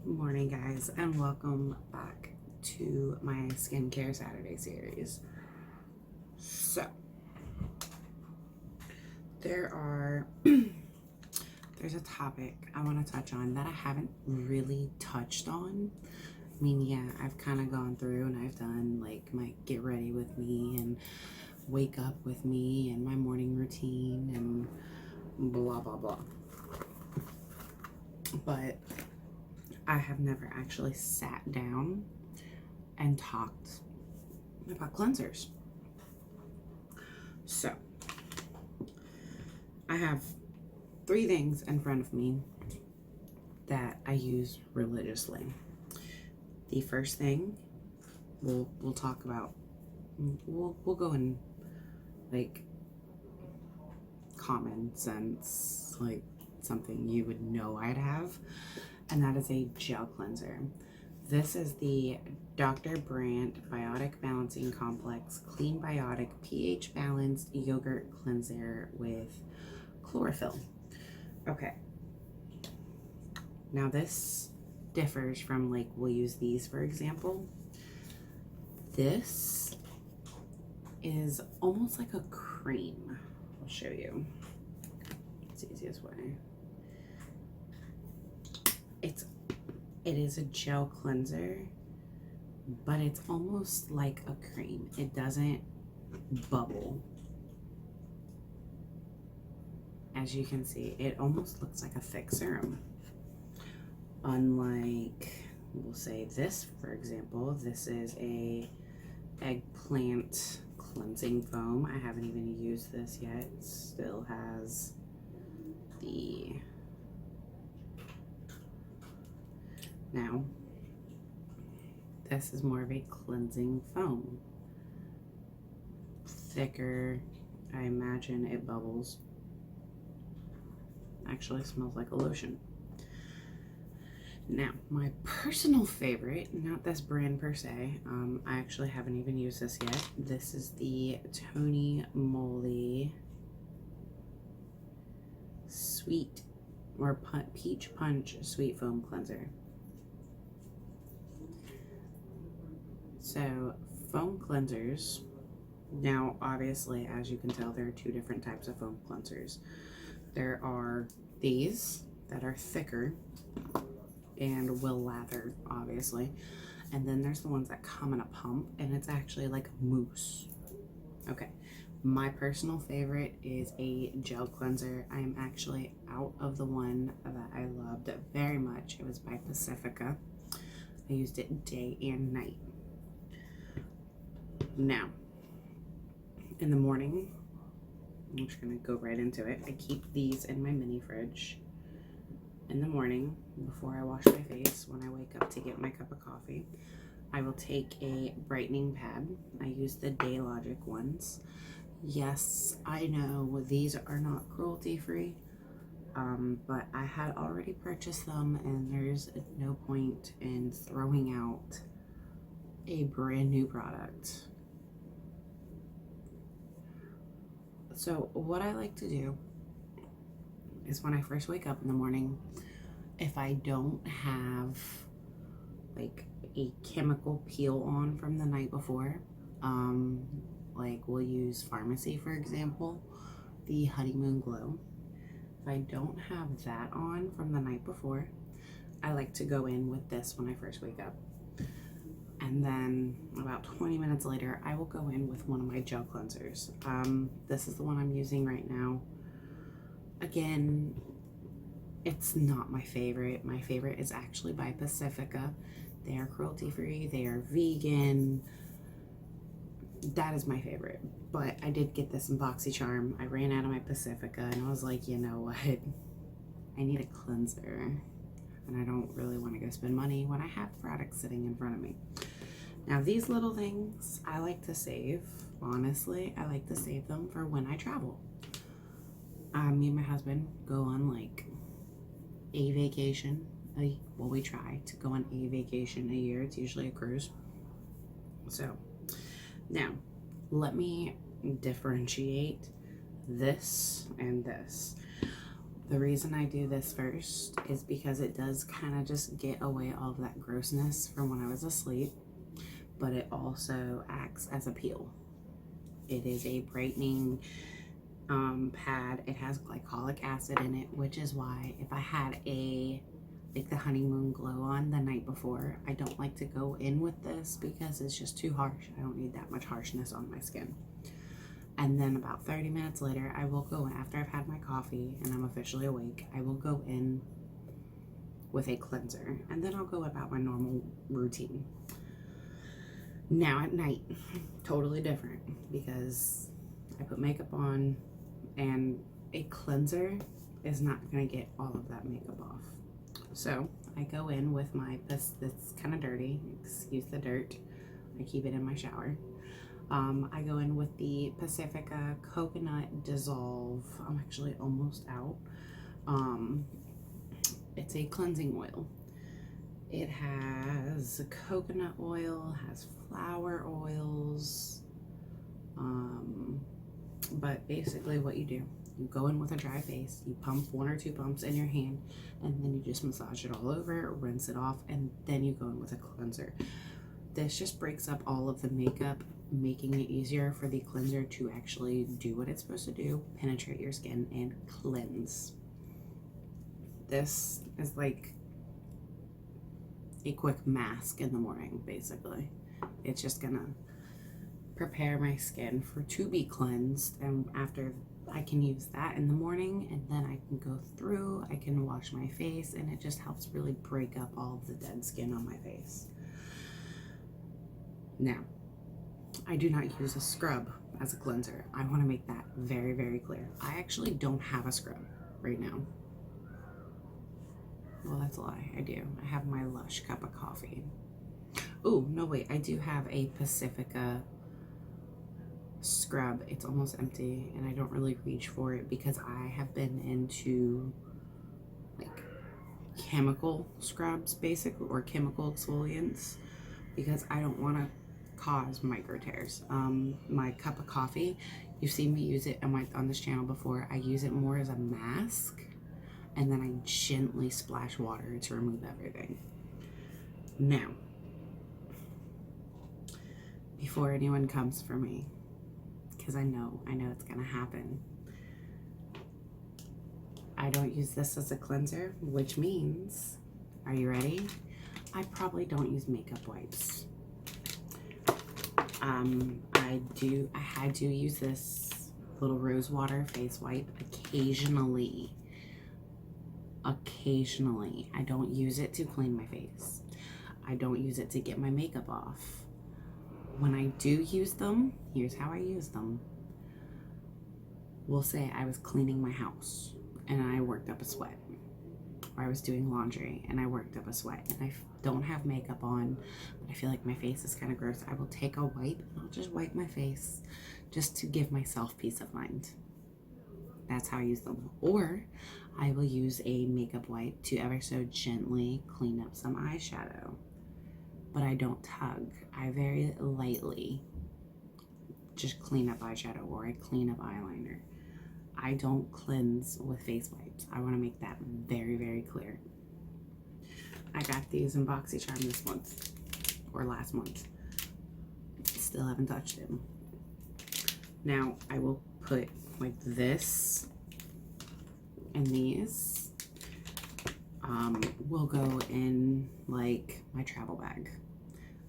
Morning, guys, and welcome back to my skincare Saturday series. So there's a topic I want to touch on that I haven't really touched on. I mean, yeah, I've kind of gone through and I've done like my get ready with me and wake up with me and my morning routine and blah blah blah. But I have never actually sat down and talked about cleansers. So I have 3 things in front of me that I use religiously. The first thing we'll talk about, we'll go in like common sense, like something you would know I'd have, and that is a gel cleanser. This is the Dr. Brandt Biotic Balancing Complex Clean Biotic pH Balanced Yogurt Cleanser with chlorophyll. Okay. Now this differs from, like, we'll use these for example. This is almost like a cream. I'll show you. It's the easiest way. It is a gel cleanser, but it's almost like a cream. It doesn't bubble. As you can see, it almost looks like a thick serum. Unlike, we'll say this, for example, this is a eggplant cleansing foam. I haven't even used this yet. It still has the... Now, this is more of a cleansing foam. Thicker. I imagine it bubbles. Actually smells like a lotion. Now, my personal favorite, not this brand per se, I actually haven't even used this yet. This is the Tony Moly Sweet or Peach Punch Sweet Foam Cleanser. So, foam cleansers, now obviously, as you can tell, there are 2 different types of foam cleansers. There are these that are thicker and will lather, obviously. And then there's the ones that come in a pump, and it's actually like mousse. Okay, my personal favorite is a gel cleanser. I am actually out of the one that I loved very much. It was by Pacifica. I used it day and night. Now, in the morning, I'm just gonna go right into it. I keep these in my mini fridge in the morning before I wash my face. When I wake up to get my cup of coffee, I will take a brightening pad. I use the Daylogic ones. Yes, I know these are not cruelty free, but I had already purchased them, and there's no point in throwing out a brand new product. So what I like to do is when I first wake up in the morning, if I don't have like a chemical peel on from the night before, like we'll use Pharmacy for example, the Honeymoon Glow. If I don't have that on from the night before, I like to go in with this when I first wake up. And then about 20 minutes later, I will go in with one of my gel cleansers. This is the one I'm using right now. Again, it's not my favorite. My favorite is actually by Pacifica. They are cruelty-free, they are vegan. That is my favorite. But I did get this in BoxyCharm. I ran out of my Pacifica and I was like, you know what? I need a cleanser. And I don't really want to go spend money when I have products sitting in front of me. Now these little things I like to save. Honestly, I like to save them for when I travel. Me and my husband go on like a vacation. Well, we try to go on a vacation a year. It's usually a cruise. So now let me differentiate this and this. The reason I do this first is because it does kind of just get away all of that grossness from when I was asleep, but it also acts as a peel. It is a brightening pad. It has glycolic acid in it, which is why if I had like the honeymoon glow on the night before, I don't like to go in with this because it's just too harsh. I don't need that much harshness on my skin. And then about 30 minutes later, I will go in, after I've had my coffee and I'm officially awake, I will go in with a cleanser, and then I'll go about my normal routine. Now at night, totally different, because I put makeup on and a cleanser is not going to get all of that makeup off. So I go in with my, this kind of dirty, excuse the dirt, I keep it in my shower. I go in with the Pacifica Coconut Dissolve. I'm actually almost out. It's a cleansing oil. It has coconut oil, has flower oils, but basically what you do, you go in with a dry face, you pump 1 or 2 pumps in your hand, and then you just massage it all over, rinse it off, and then you go in with a cleanser. This just breaks up all of the makeup, making it easier for the cleanser to actually do what it's supposed to do, penetrate your skin and cleanse. This is like a quick mask in the morning, basically. It's just gonna prepare my skin to be cleansed, and after I can use that in the morning, and then I can go through, I can wash my face, and it just helps really break up all of the dead skin on my face. Now, I do not use a scrub as a cleanser. I want to make that very, very clear. I actually don't have a scrub right now. Well, that's a lie. I do. I have my Lush cup of coffee. Oh, no, wait. I do have a Pacifica scrub. It's almost empty, and I don't really reach for it because I have been into like chemical scrubs, basically, or chemical exfoliants, because I don't want to cause micro tears. My cup of coffee, you've seen me use it on this channel before. I use it more as a mask, and then I gently splash water to remove everything. Now, before anyone comes for me, because I know it's gonna happen, I don't use this as a cleanser, which means, are you ready? I probably don't use makeup wipes. I do use this little rose water face wipe occasionally. Occasionally. I don't use it to clean my face. I don't use it to get my makeup off. When I do use them, here's how I use them. We'll say I was cleaning my house and I worked up a sweat, or I was doing laundry and I worked up a sweat, and I don't have makeup on, but I feel like my face is kind of gross. I will take a wipe and I'll just wipe my face just to give myself peace of mind. That's how I use them. Or I will use a makeup wipe to ever so gently clean up some eyeshadow, but I don't tug. I very lightly just clean up eyeshadow, or I clean up eyeliner. I don't cleanse with face wipes. I want to make that very, very clear. I got these in BoxyCharm this month, or last month. Still haven't touched them. Now, I will put like this and these. Will go in like my travel bag.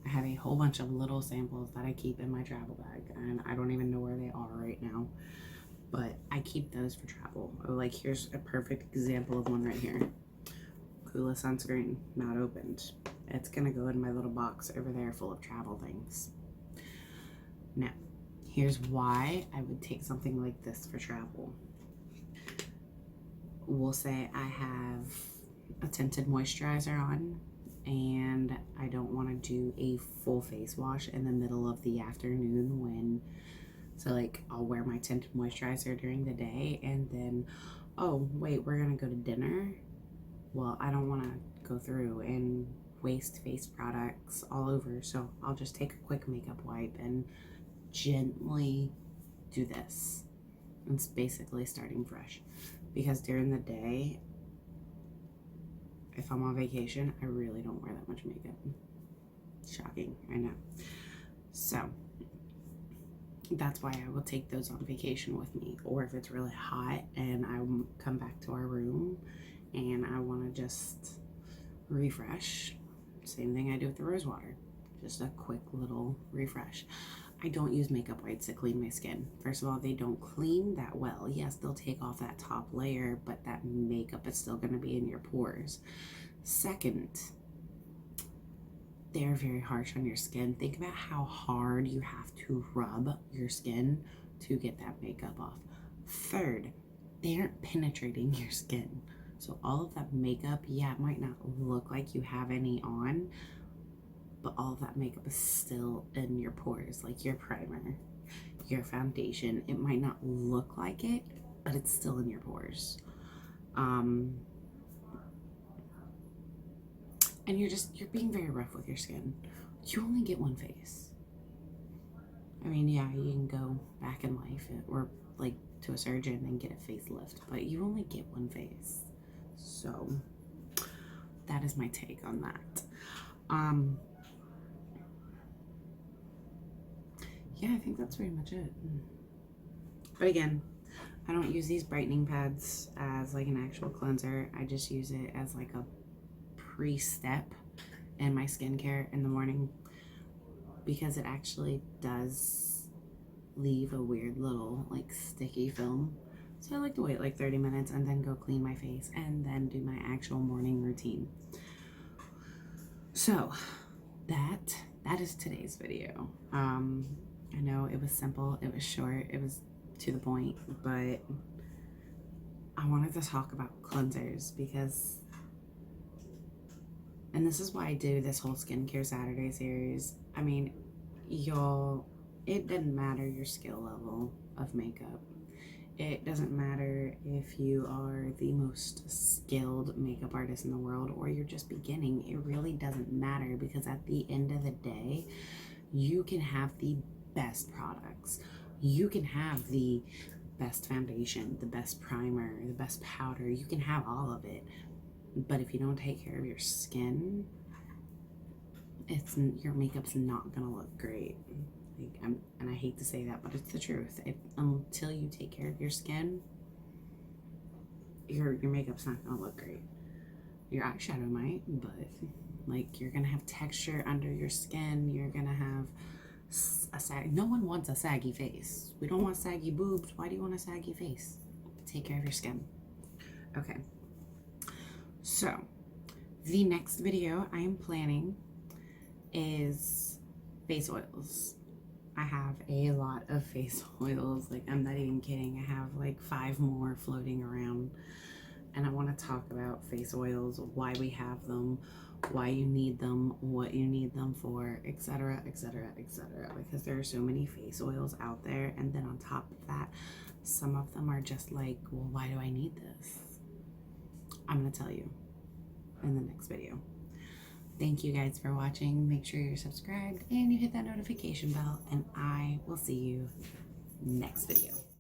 I have a whole bunch of little samples that I keep in my travel bag, and I don't even know where they are right now, but I keep those for travel. Oh, like here's a perfect example of one right here. Coola sunscreen, not opened. It's gonna go in my little box over there full of travel things. Now, here's why I would take something like this for travel. We'll say I have a tinted moisturizer on, and I don't want to do a full face wash in the middle of the afternoon so like I'll wear my tinted moisturizer during the day, and then, oh wait, we're gonna go to dinner. Well, I don't want to go through and waste face products all over, so I'll just take a quick makeup wipe and gently do this. It's basically starting fresh. because during the day, if I'm on vacation, I really don't wear that much makeup. Shocking, I know. So that's why I will take those on vacation with me. Or if it's really hot and I come back to our room and I want to just refresh, same thing I do with the rose water. Just a quick little refresh. I don't use makeup wipes to clean my skin. First of all, they don't clean that well. Yes, they'll take off that top layer, but that makeup is still going to be in your pores. Second, they're very harsh on your skin. Think about how hard you have to rub your skin to get that makeup off. Third, they aren't penetrating your skin. So all of that makeup, yeah, it might not look like you have any on, but all of that makeup is still in your pores, like your primer, your foundation. It might not look like it, but it's still in your pores. And you're being very rough with your skin. You only get one face. I mean, yeah, you can go back in life or like to a surgeon and get a facelift, but you only get one face. So that is my take on that. Yeah, I think that's pretty much it. But again, I don't use these brightening pads as like an actual cleanser. I just use it as like a pre-step in my skincare in the morning, because it actually does leave a weird little like sticky film. So I like to wait like 30 minutes and then go clean my face and then do my actual morning routine. So that is today's video. I know it was simple, it was short, it was to the point, but I wanted to talk about cleansers because, and this is why I do this whole Skincare Saturday series. I mean, y'all, it doesn't matter your skill level of makeup. It doesn't matter if you are the most skilled makeup artist in the world or you're just beginning. It really doesn't matter, because at the end of the day, you can have the best products. You can have the best foundation, the best primer, the best powder. You can have all of it. But if you don't take care of your skin, your makeup's not gonna look great. And I hate to say that, but it's the truth. Until you take care of your skin, your makeup's not gonna look great. Your eyeshadow might, but like you're gonna have texture under your skin. You're gonna have no one wants a saggy face. We don't want saggy boobs. Why do you want a saggy face? Take care of your skin. Okay. So the next video I am planning is face oils. I have a lot of face oils. Like, I'm not even kidding. I have like 5 more floating around. And I want to talk about face oils, why we have them, why you need them, what you need them for, etc., etc., etc. Because there are so many face oils out there. And then on top of that, some of them are just like, well, why do I need this? I'm going to tell you in the next video. Thank you guys for watching. Make sure you're subscribed and you hit that notification bell, and I will see you next video.